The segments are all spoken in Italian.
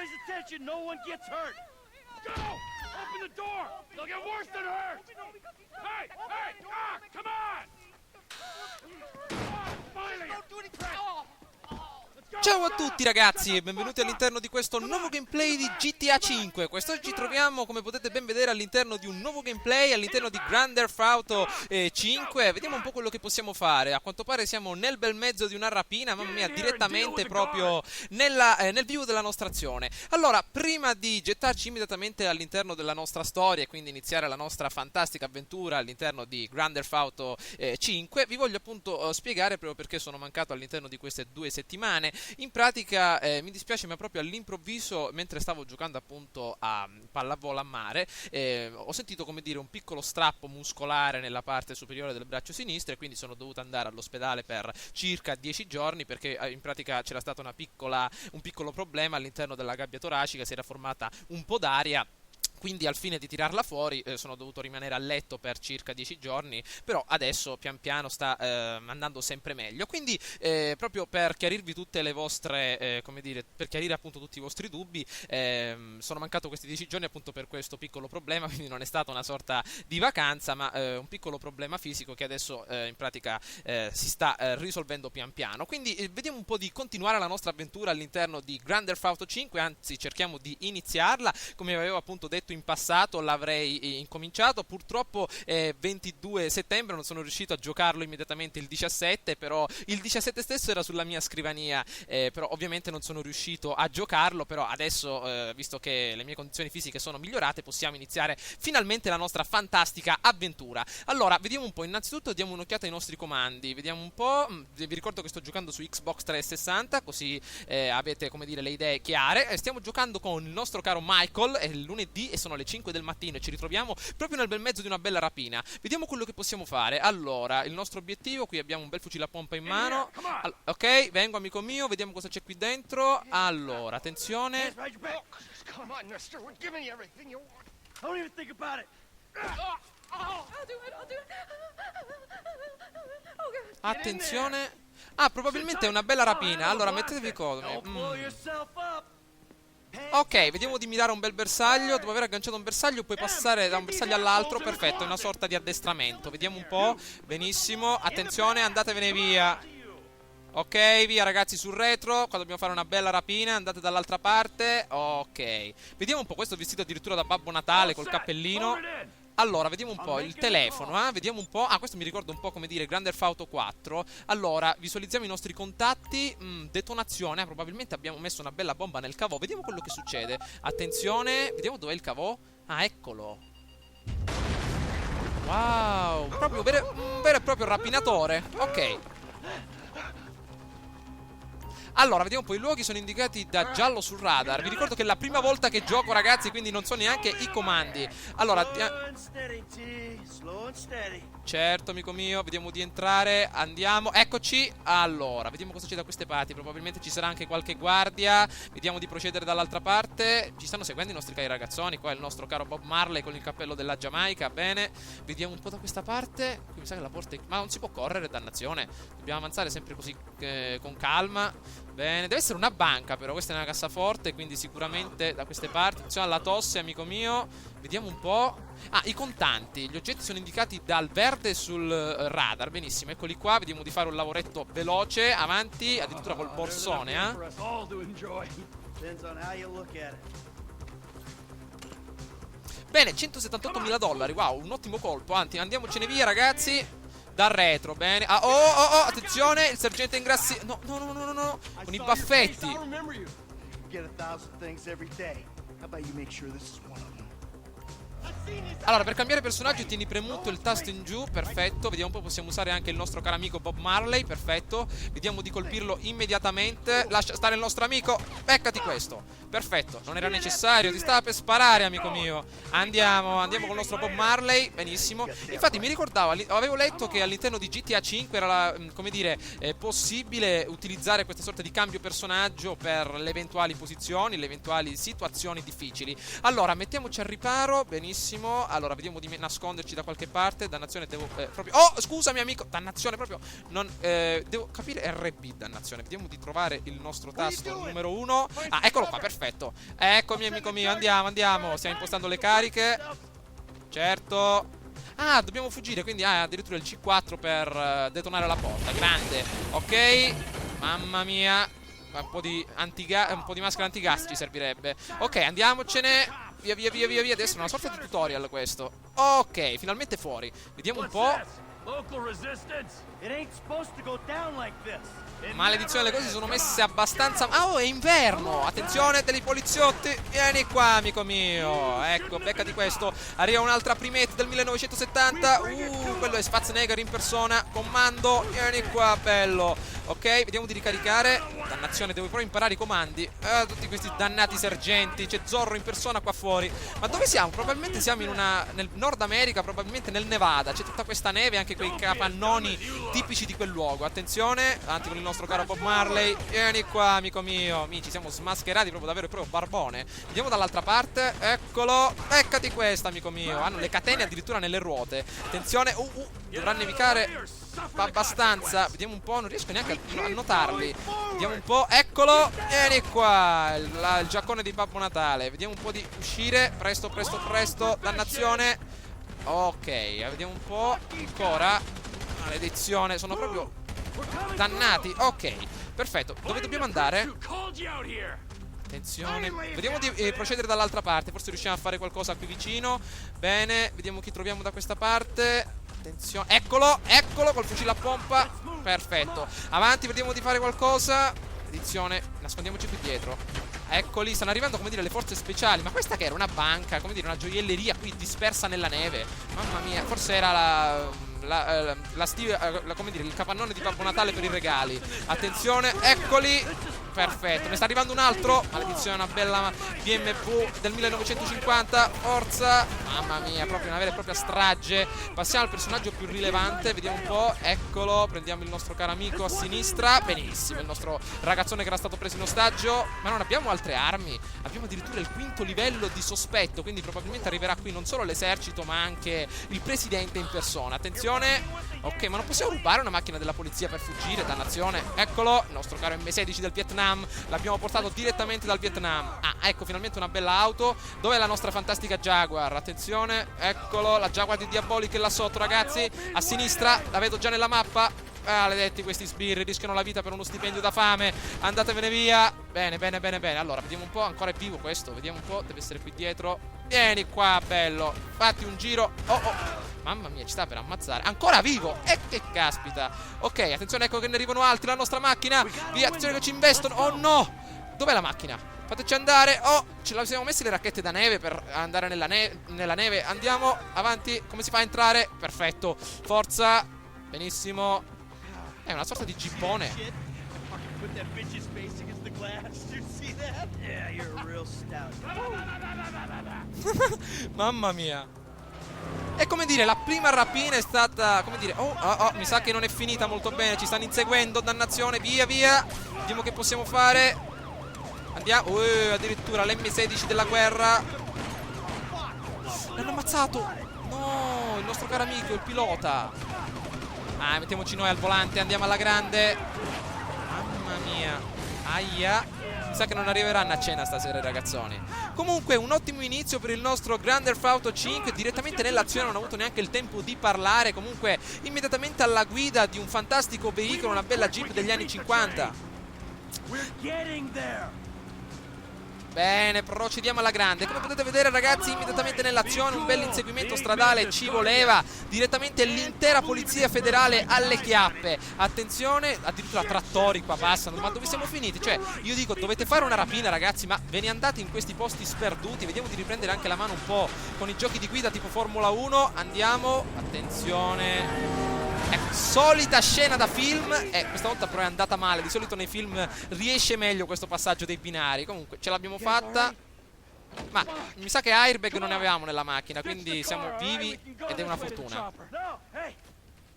pays attention, no one gets hurt. Go! Open the door! They'll get worse than hurt! Hey! Hey! Ah! Come on! Finally! Ciao a tutti ragazzi e benvenuti all'interno di questo nuovo gameplay di GTA 5. Quest'oggi ci troviamo, come potete ben vedere, all'interno di un nuovo gameplay, all'interno di Grand Theft Auto 5. Vediamo un po' quello che possiamo fare. A quanto pare siamo nel bel mezzo di una rapina, mamma mia, direttamente proprio nel vivo della nostra azione. Allora, prima di gettarci immediatamente all'interno della nostra storia e quindi iniziare la nostra fantastica avventura all'interno di Grand Theft Auto 5, vi voglio appunto spiegare proprio perché sono mancato all'interno di queste 2 settimane. In pratica mi dispiace, ma proprio all'improvviso, mentre stavo giocando appunto a pallavolo a mare, ho sentito, come dire, un piccolo strappo muscolare nella parte superiore del braccio sinistro e quindi sono dovuto andare all'ospedale per circa 10 giorni perché in pratica c'era stato un piccolo problema all'interno della gabbia toracica, si era formata un po' d'aria. Quindi al fine di tirarla fuori sono dovuto rimanere a letto per circa 10 giorni, però adesso pian piano sta andando sempre meglio. Quindi proprio per chiarirvi tutte le vostre, come dire, per chiarire appunto tutti i vostri dubbi, sono mancato questi 10 giorni appunto per questo piccolo problema, quindi non è stata una sorta di vacanza, ma un piccolo problema fisico che adesso in pratica si sta risolvendo pian piano. Quindi vediamo un po' di continuare la nostra avventura all'interno di Grand Theft Auto 5, anzi cerchiamo di iniziarla. Come avevo appunto detto in passato l'avrei incominciato, purtroppo 22 settembre non sono riuscito a giocarlo immediatamente il 17, però il 17 stesso era sulla mia scrivania, però ovviamente non sono riuscito a giocarlo. Però adesso, visto che le mie condizioni fisiche sono migliorate, possiamo iniziare finalmente la nostra fantastica avventura. Allora, vediamo un po', innanzitutto diamo un'occhiata ai nostri comandi, vediamo un po', vi ricordo che sto giocando su Xbox 360, così avete, come dire, le idee chiare. Stiamo giocando con il nostro caro Michael, è il lunedì e sono le 5 del mattino e ci ritroviamo proprio nel bel mezzo di una bella rapina. Vediamo quello che possiamo fare. Allora, il nostro obiettivo, qui abbiamo un bel fucile a pompa in mano. Ok, vengo amico mio, vediamo cosa c'è qui dentro. Allora, attenzione. Attenzione. Ah, probabilmente è una bella rapina. Allora, mettetevi comodo. Ok, vediamo di mirare un bel bersaglio. Dopo aver agganciato un bersaglio puoi passare da un bersaglio all'altro. Perfetto, è una sorta di addestramento. Vediamo un po'. Benissimo, attenzione, andatevene via. Ok, via ragazzi sul retro. Qua dobbiamo fare una bella rapina. Andate dall'altra parte. Ok, vediamo un po', questo vestito addirittura da Babbo Natale col cappellino. Allora, vediamo un po' il telefono, vediamo un po'. Ah, questo mi ricorda un po', come dire, Grand Theft Auto 4. Allora, visualizziamo i nostri contatti. Detonazione, probabilmente abbiamo messo una bella bomba nel cavò. Vediamo quello che succede. Attenzione, vediamo dov'è il cavò. Ah, eccolo. Wow, proprio un vero e proprio rapinatore. Ok. Allora, vediamo un po', i luoghi sono indicati da giallo sul radar. Vi ricordo che è la prima volta che gioco, ragazzi, quindi non so neanche i comandi. Allora, certo, amico mio, vediamo di entrare. Andiamo, eccoci. Allora, vediamo cosa c'è da queste parti. Probabilmente ci sarà anche qualche guardia. Vediamo di procedere dall'altra parte. Ci stanno seguendo i nostri cari ragazzoni. Qua è il nostro caro Bob Marley con il cappello della Giamaica. Bene, vediamo un po' da questa parte. Qui mi sa che la porta è... Ma non si può correre, dannazione. Dobbiamo avanzare sempre così con calma. Bene, deve essere una banca, però questa è una cassaforte, quindi sicuramente da queste parti. Attenzione alla tosse, amico mio. Vediamo un po'. Ah, i contanti. Gli oggetti sono indicati dal verde sul radar. Benissimo, eccoli qua. Vediamo di fare un lavoretto veloce. Avanti, addirittura col borsone, Bene, $178.000. Wow, un ottimo colpo. Andiamocene via, ragazzi. Dal retro, bene. Ah, oh, attenzione, il sergente Ingrassi. No, con i baffetti. Allora, per cambiare personaggio tieni premuto il tasto in giù. Perfetto, vediamo un po', possiamo usare anche il nostro caro amico Bob Marley. Perfetto, vediamo di colpirlo immediatamente. Lascia stare il nostro amico. Beccati questo. Perfetto, non era necessario, ti stava per sparare, amico mio. Andiamo con il nostro Bob Marley. Benissimo. Infatti mi ricordavo, avevo letto che all'interno di GTA 5 era, come dire, possibile utilizzare questa sorta di cambio personaggio per le eventuali posizioni, le eventuali situazioni difficili. Allora, mettiamoci al riparo. Benissimo. benissimo. Allora, vediamo di nasconderci da qualche parte. Dannazione, devo proprio... Oh, scusami amico. Dannazione, proprio non... devo capire RB, dannazione. Vediamo di trovare il nostro tasto numero 1. Ah, eccolo qua, perfetto. Eccomi amico mio, andiamo, andiamo. Stiamo impostando le cariche. Certo. Ah, dobbiamo fuggire, quindi addirittura il C4 per detonare la porta. Grande. Ok. Mamma mia. Un po' di maschera antigas ci servirebbe. Ok, andiamocene. Via, via, via, via, via. Adesso è una sorta di tutorial questo. Ok, finalmente fuori. Vediamo un po'. Maledizione, le cose si sono messe abbastanza... Ah, oh, è inverno. Attenzione, dei poliziotti. Vieni qua, amico mio. Ecco, beccati questo. Arriva un'altra primate del 1970. Quello è Schwarzenegger in persona. Comando. Vieni qua, bello. Ok, vediamo di ricaricare. Dannazione, devo proprio imparare i comandi. Tutti questi dannati sergenti. C'è Zorro in persona qua fuori. Ma dove siamo? Probabilmente siamo nel Nord America, probabilmente nel Nevada. C'è tutta questa neve, anche quei capannoni tipici di quel luogo. Attenzione, avanti con il nostro caro Bob Marley. Vieni qua, amico mio. Ci siamo smascherati proprio davvero, proprio barbone. Vediamo dall'altra parte. Eccolo. Beccati questa, amico mio. Hanno le catene addirittura nelle ruote. Attenzione. Dovrà nevicare abbastanza. Vediamo un po'. Non riesco neanche a notarli. Vediamo un po'. Eccolo. Vieni qua. Il giaccone di Babbo Natale. Vediamo un po' di uscire. Presto, presto, presto. Dannazione. Ok, vediamo un po'. Ancora. Maledizione. Sono proprio dannati. Ok, perfetto. Dove dobbiamo andare? Attenzione. Vediamo di procedere dall'altra parte. Forse riusciamo a fare qualcosa qui vicino. Bene, vediamo chi troviamo da questa parte. Attenzione. Eccolo, eccolo col fucile a pompa. Perfetto. Avanti, vediamo di fare qualcosa. Attenzione, nascondiamoci qui dietro. Eccoli, stanno arrivando, come dire, le forze speciali. Ma questa che era? Una banca, come dire, una gioielleria qui dispersa nella neve. Mamma mia, forse era come dire, il capannone di Babbo Natale per i regali. Attenzione, eccoli. Perfetto, ne sta arrivando un altro. Maledizione, una bella BMW del 1950. Forza. Mamma mia, proprio una vera e propria strage. Passiamo al personaggio più rilevante. Vediamo un po'. Eccolo, prendiamo il nostro caro amico a sinistra. Benissimo, il nostro ragazzone che era stato preso in ostaggio. Ma non abbiamo altre armi. Abbiamo addirittura il quinto livello di sospetto. Quindi probabilmente arriverà qui non solo l'esercito, ma anche il presidente in persona. Attenzione. Ok, ma non possiamo rubare una macchina della polizia per fuggire, dannazione. Eccolo, il nostro caro M16 del Vietnam. L'abbiamo portato direttamente dal Vietnam. Ah, ecco, finalmente una bella auto. Dov'è la nostra fantastica Jaguar? Attenzione, eccolo, la Jaguar di Diabolic è là sotto, ragazzi. A sinistra, la vedo già nella mappa. Maledetti questi sbirri, rischiano la vita per uno stipendio da fame. Andatevene via. Bene, bene, bene, bene. Allora, vediamo un po', ancora è vivo questo. Vediamo un po', deve essere qui dietro. Vieni qua, bello. Fatti un giro. Oh. Mamma mia, ci sta per ammazzare. Ancora vivo. E che caspita. Ok, attenzione, ecco che ne arrivano altri. La nostra macchina. Via, attenzione che ci investono. Oh no. Dov'è la macchina? Fateci andare. Oh, ce la siamo messi le racchette da neve per andare nella neve. Andiamo avanti. Come si fa a entrare? Perfetto. Forza. Benissimo. È una sorta di gippone. Mamma mia. E come dire, la prima rapina è stata, come dire, mi sa che non è finita molto bene. Ci stanno inseguendo, dannazione, via, via. Vediamo che possiamo fare. Andiamo, addirittura l'M16 della guerra. L'hanno ammazzato. No, il nostro caro amico, il pilota. Mettiamoci noi al volante, andiamo alla grande. Mamma mia. Aia. Mi sa che non arriveranno a cena stasera i ragazzoni. Comunque un ottimo inizio per il nostro Grand Theft Auto 5. Direttamente nell'azione non ho avuto neanche il tempo di parlare. Comunque immediatamente alla guida di un fantastico veicolo, una bella Jeep degli anni 50. Bene, procediamo alla grande. Come potete vedere, ragazzi, immediatamente nell'azione un bel inseguimento stradale ci voleva. Direttamente l'intera polizia federale alle chiappe. Attenzione, addirittura trattori qua passano. Ma dove siamo finiti? Cioè, io dico, dovete fare una rapina, ragazzi, ma ve ne andate in questi posti sperduti. Vediamo di riprendere anche la mano un po' con i giochi di guida tipo Formula 1. Andiamo, attenzione. Solita scena da film. Questa volta però è andata male. Di solito nei film riesce meglio questo passaggio dei binari. Comunque ce l'abbiamo fatta. Ma mi sa che airbag non ne avevamo nella macchina, quindi siamo vivi ed è una fortuna.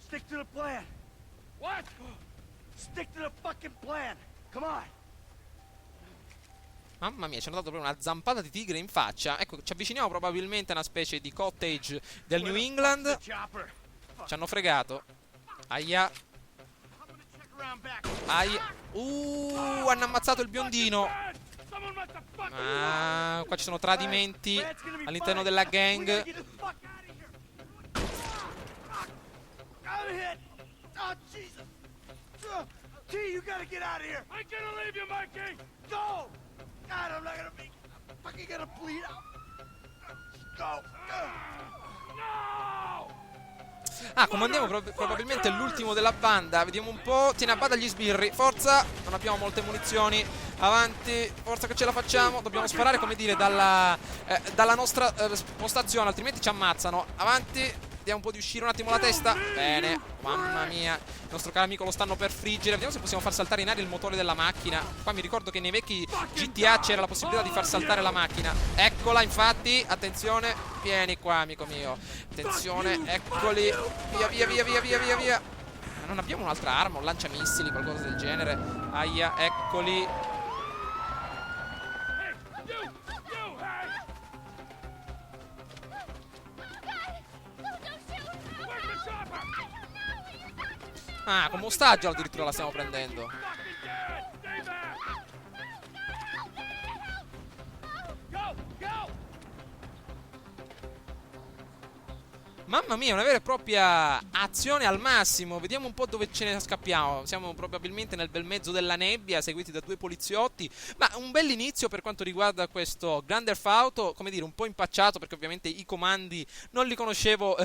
Stick to the plan. What? Stick to the fucking plan. Come on. Mamma mia, ci hanno dato proprio una zampata di tigre in faccia. Ecco, ci avviciniamo probabilmente a una specie di cottage del New England. Ci hanno fregato. Aia. Aia. Hanno ammazzato il biondino. Ah, qua ci sono tradimenti all'interno della gang. T, you gotta get out of here! I'm gonna leave you, Mikey! Go! God, I'm not gonna be... fucking gonna bleed out! Go! No! Ah, comandiamo probabilmente l'ultimo della banda. Vediamo un po'. Tieni a bada gli sbirri. Forza! Non abbiamo molte munizioni. Avanti. Forza che ce la facciamo. Dobbiamo sparare, come dire, dalla nostra postazione, altrimenti ci ammazzano. Avanti. Vediamo un po' di uscire un attimo la testa. Bene. Mamma mia. Il nostro caro amico lo stanno per friggere. Vediamo se possiamo far saltare in aria il motore della macchina. Qua mi ricordo che nei vecchi GTA c'era la possibilità di far saltare la macchina. Eccola, infatti. Attenzione. Vieni qua, amico mio. Attenzione. Eccoli. Via, via, via, via, via, via, via. Ma non abbiamo un'altra arma, un lanciamissili, qualcosa del genere. Aia, eccoli. Ah, come ostaggio addirittura la stiamo prendendo. Mamma mia, una vera e propria azione al massimo. Vediamo un po' dove ce ne scappiamo. Siamo probabilmente nel bel mezzo della nebbia, seguiti da due poliziotti. Ma un bell'inizio per quanto riguarda questo Grand Theft Auto. Come dire, un po' impacciato perché ovviamente i comandi non li conoscevo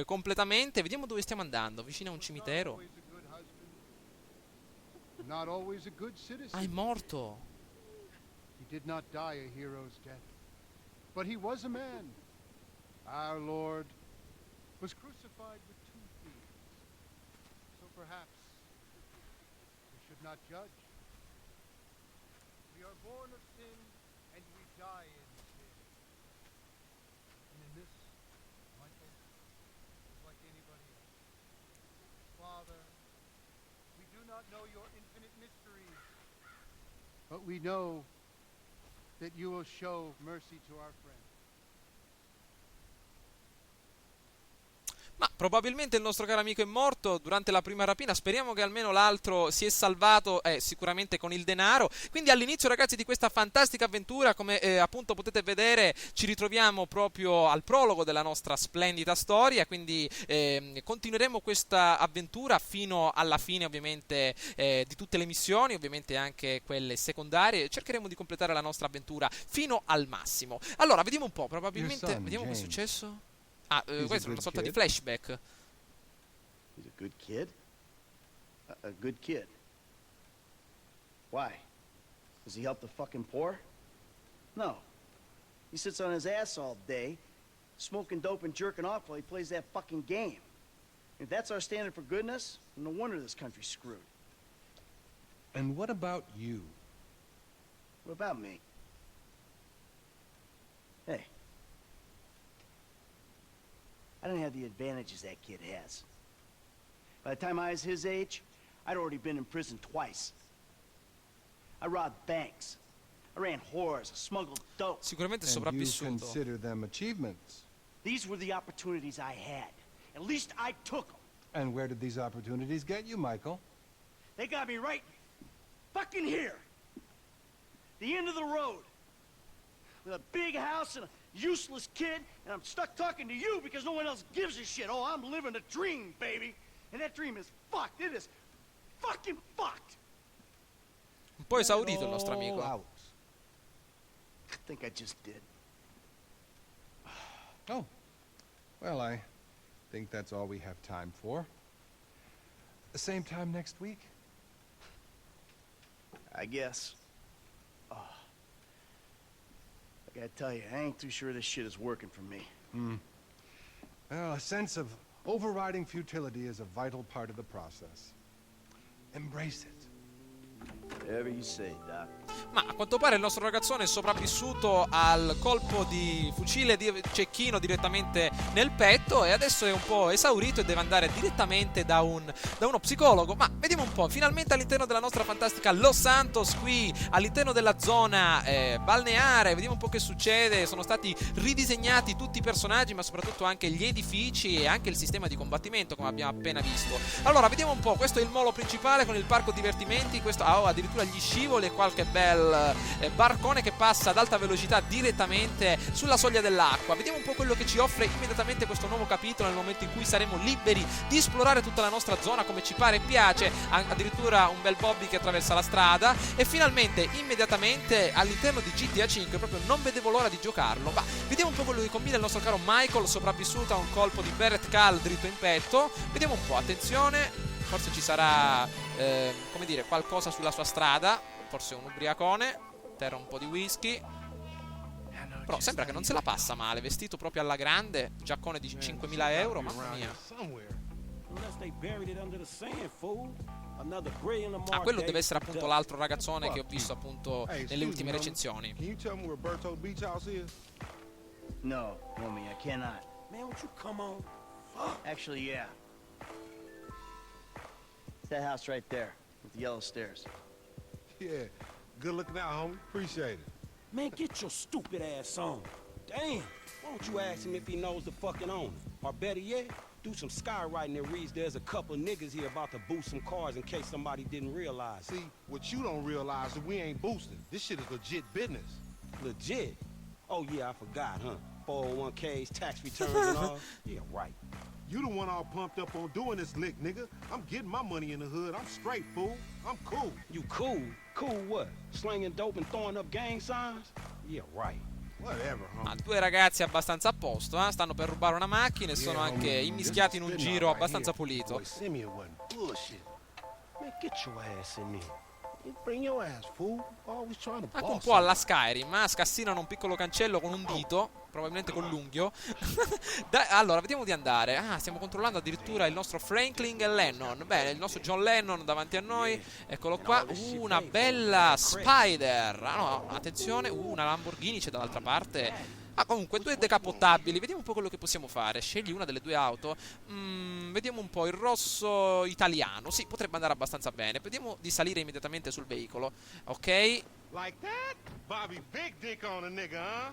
completamente. Vediamo dove stiamo andando. Vicino a un cimitero. Ah, è morto. He did not die a hero's death, but he was a man. Our Lord was crucified with 2 thieves. So perhaps we should not judge. We are born of sin and we die in sin. And in this, Michael is like anybody else. Father, we do not know your infinite mysteries, but we know that you will show mercy to our friends. Ma probabilmente il nostro caro amico è morto durante la prima rapina. Speriamo che almeno l'altro si è salvato, sicuramente con il denaro. Quindi all'inizio, ragazzi, di questa fantastica avventura, come appunto potete vedere, ci ritroviamo proprio al prologo della nostra splendida storia. Quindi continueremo questa avventura fino alla fine, ovviamente, di tutte le missioni, ovviamente anche quelle secondarie. Cercheremo di completare la nostra avventura fino al massimo. Allora, vediamo un po', probabilmente, vediamo che è successo. Ah, questa è una sorta di flashback. He's a good kid? A good kid. Why? Does he help the fucking poor? No. He sits on his ass all day, smoking dope and jerking off while he plays that fucking game. If that's our standard for goodness, no wonder this country's screwed. And what about you? What about me? Hey. I don't have the advantages that kid has. By the time I was his age, I'd already been in prison twice. I robbed banks. I ran whores. I smuggled dope. Sicuramente è And you sopravvissuto. consider them achievements. These were the opportunities I had. At least I took them. And where did these opportunities get you, Michael? They got me right fucking here. The end of the road. With a big house and a useless kid, and I'm stuck talking to you because no one else gives a shit. Oh, I'm living a dream, baby. And that dream is fucked. It is fucking fucked. Un po' esaurito il nostro amico. Out. I think I just did. Oh. Well, I think that's all we have time for. The same time next week? I guess. Oh. I gotta tell you, I ain't too sure this shit is working for me. Well, a sense of overriding futility is a vital part of the process. Embrace it. Whatever you say, Doc. Ma a quanto pare il nostro ragazzone è sopravvissuto al colpo di fucile di cecchino direttamente nel petto e adesso è un po' esaurito e deve andare direttamente da uno psicologo. Ma vediamo un po', finalmente all'interno della nostra fantastica Los Santos, qui all'interno della zona balneare, vediamo un po' che succede. Sono stati ridisegnati tutti i personaggi, ma soprattutto anche gli edifici e anche il sistema di combattimento, come abbiamo appena visto. Allora, vediamo un po', questo è il molo principale con il parco divertimenti, questo addirittura gli scivoli e qualche bel barcone che passa ad alta velocità direttamente sulla soglia dell'acqua. Vediamo un po' quello che ci offre immediatamente questo nuovo capitolo, nel momento in cui saremo liberi di esplorare tutta la nostra zona come ci pare e piace, addirittura un bel Bobby che attraversa la strada e finalmente immediatamente all'interno di GTA 5 proprio non vedevo l'ora di giocarlo. Ma vediamo un po' quello che combina il nostro caro Michael, sopravvissuto a un colpo di Barrett Cal dritto in petto. Vediamo un po', attenzione, forse ci sarà come dire qualcosa sulla sua strada. Forse un ubriacone, terra un po' di whisky. Però sembra che non se la passa male, vestito proprio alla grande, giaccone di 5.000 euro, mamma mia. Ah, quello deve essere appunto l'altro ragazzone che ho visto appunto nelle ultime recensioni. No, homie, I cannot. Man, won't you come on? Actually, yeah. It's that house right there with the yellow stairs. Yeah, good looking out, homie. Appreciate it. Man, get your stupid ass on. Damn, why don't you ask him if he knows the fucking owner? Or better yet, do some skywriting that reads there's a couple niggas here about to boost some cars in case somebody didn't realize. See, what you don't realize is we ain't boosting. This shit is legit business. Legit? Oh yeah, I forgot, huh? 401ks, tax returns and all? Yeah, right. You the one all pumped up on doing this lick, nigga. I'm getting my money in the hood. I'm straight, fool. I'm cool. You cool? Cool what? Slinging dope and throwing up gang signs? Yeah, right. Whatever, homie. Ma due ragazzi abbastanza a posto, stanno per rubare una macchina e sono anche immischiati in un giro abbastanza pulito. Boy, Simeon wasn't bullshit. Man, get your ass in there. Bring your ass, fool. Always trying to Anche un boss po' alla Skyrim, ma scassinano un piccolo cancello con un dito, probabilmente con l'unghio. Allora, vediamo di andare. Ah, stiamo controllando addirittura il nostro Franklin e Lennon. Bene, il nostro John Lennon davanti a noi. Eccolo qua. Una bella Spider. Ah no, attenzione. Una Lamborghini c'è dall'altra parte. Ah, comunque, due decapottabili. Vediamo un po' quello che possiamo fare. Scegli una delle due auto. Vediamo un po' il rosso italiano. Sì, potrebbe andare abbastanza bene. Vediamo di salire immediatamente sul veicolo. Ok. Like that? Bobby, big dick on a nigga, huh?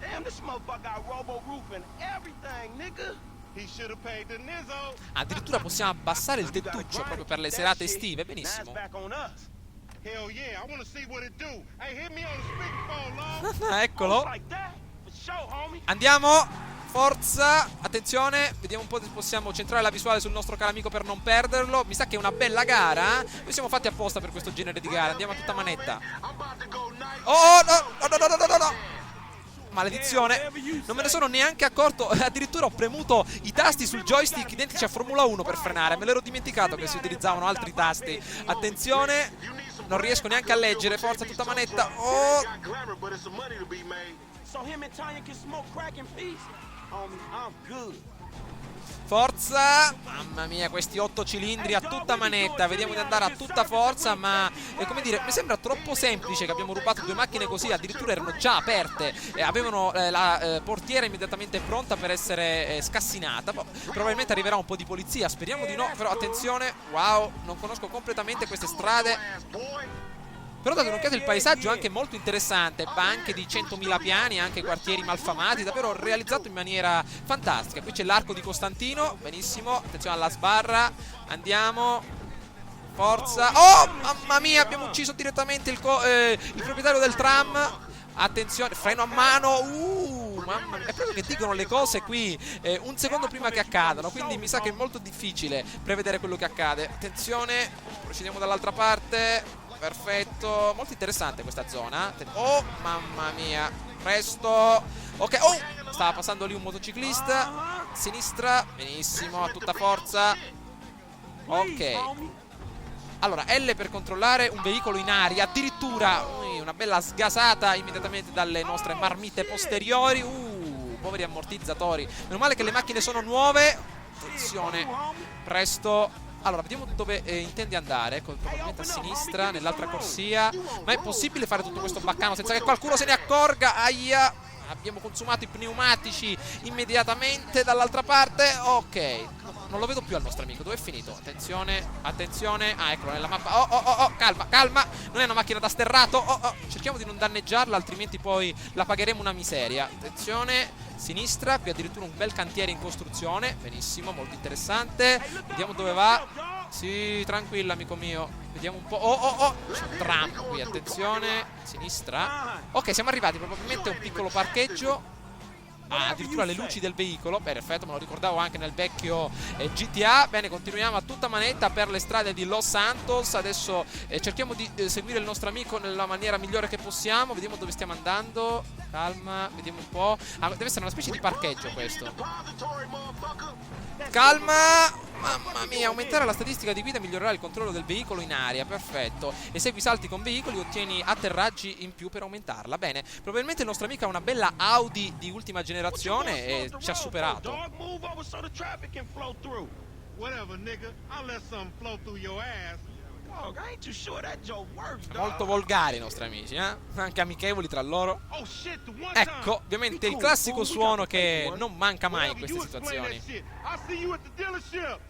Damn, this motherfucker got robo roof and everything, nigga. He should have paid the nizzo. Addirittura possiamo abbassare il tettuccio proprio per le serate estive. Benissimo. Back on us. Hell yeah, I want to see what it do. Hey, hit me on the speakerphone, Long. Eccolo. Like that? For sure, homie. Andiamo. Forza. Attenzione. Vediamo un po' se possiamo centrare la visuale sul nostro caro amico per non perderlo. Mi sa che è una bella gara. Noi siamo fatti apposta per questo genere di gara. Andiamo a tutta manetta. Oh, no. Maledizione, non me ne sono neanche accorto. Addirittura ho premuto i tasti sul joystick identici a Formula 1 per frenare. Me l'ero dimenticato che si utilizzavano altri tasti. Attenzione, non riesco neanche a leggere. Forza, tutta manetta. Oh, So him and Tanya can smoke crack in peace? Homie, I'm good. forza. Mamma mia, questi 8 cilindri a tutta manetta. Vediamo di andare a tutta forza, ma come dire, mi sembra troppo semplice che abbiamo rubato due macchine così. Addirittura erano già aperte e avevano la portiera immediatamente pronta per essere scassinata. Probabilmente arriverà un po' di polizia, speriamo di no. Però attenzione, wow, non conosco completamente queste strade. Però date un'occhiata, il paesaggio è anche molto interessante. Banche di 100.000 piani, anche quartieri malfamati, davvero realizzato in maniera fantastica. Qui c'è l'arco di Costantino, benissimo. Attenzione alla sbarra, andiamo. Forza. Oh, mamma mia, abbiamo ucciso direttamente il proprietario del tram. Attenzione, freno a mano. Mamma mia, è proprio che dicono le cose qui un secondo prima che accadano. Quindi mi sa che è molto difficile prevedere quello che accade. Attenzione, procediamo dall'altra parte. Perfetto, molto interessante questa zona. Oh, mamma mia, presto. Ok, oh, stava passando lì un motociclista. Sinistra, benissimo, a tutta forza. Ok. Allora, L per controllare un veicolo in aria. Addirittura una bella sgasata immediatamente dalle nostre marmite posteriori. Poveri ammortizzatori. Meno male che le macchine sono nuove. Attenzione, presto. Allora, vediamo dove intende andare. Probabilmente a sinistra, nell'altra corsia. Ma è possibile fare tutto questo baccano senza che qualcuno se ne accorga? Aia! Abbiamo consumato i pneumatici immediatamente dall'altra parte. Ok, non lo vedo più al nostro amico. Dove è finito? Attenzione, attenzione. Ah, eccolo nella mappa. Oh, calma, calma. Non è una macchina da sterrato. Cerchiamo di non danneggiarla, altrimenti poi la pagheremo una miseria. Attenzione, sinistra. Qui addirittura un bel cantiere in costruzione. Benissimo, molto interessante. Vediamo dove va. Sì, tranquillo, amico mio. Vediamo un po'. C'è un tram qui, attenzione. Sinistra. Ok, siamo arrivati probabilmente a un piccolo parcheggio. Ah, addirittura le luci del veicolo. Perfetto, me lo ricordavo anche nel vecchio GTA. Bene, continuiamo a tutta manetta per le strade di Los Santos. Adesso cerchiamo di seguire il nostro amico nella maniera migliore che possiamo. Vediamo dove stiamo andando. Calma, vediamo un po'. Ah, deve essere una specie di parcheggio questo. Calma. Mamma mia, aumentare la statistica di guida migliorerà il controllo del veicolo in aria. Perfetto. Esegui salti con veicoli, ottieni atterraggi in più per aumentarla. Bene, probabilmente il nostro amico ha una bella Audi di ultima generazione e ci ha superato. Whatever, nigga. I'll let something flow through your ass. Dog, I ain't too sure that joke works, dog. Molto volgari i nostri amici, anche amichevoli tra loro. Oh shit, the one Ecco, ovviamente il classico suono che non manca mai in queste situazioni. I'll see you at the dealership.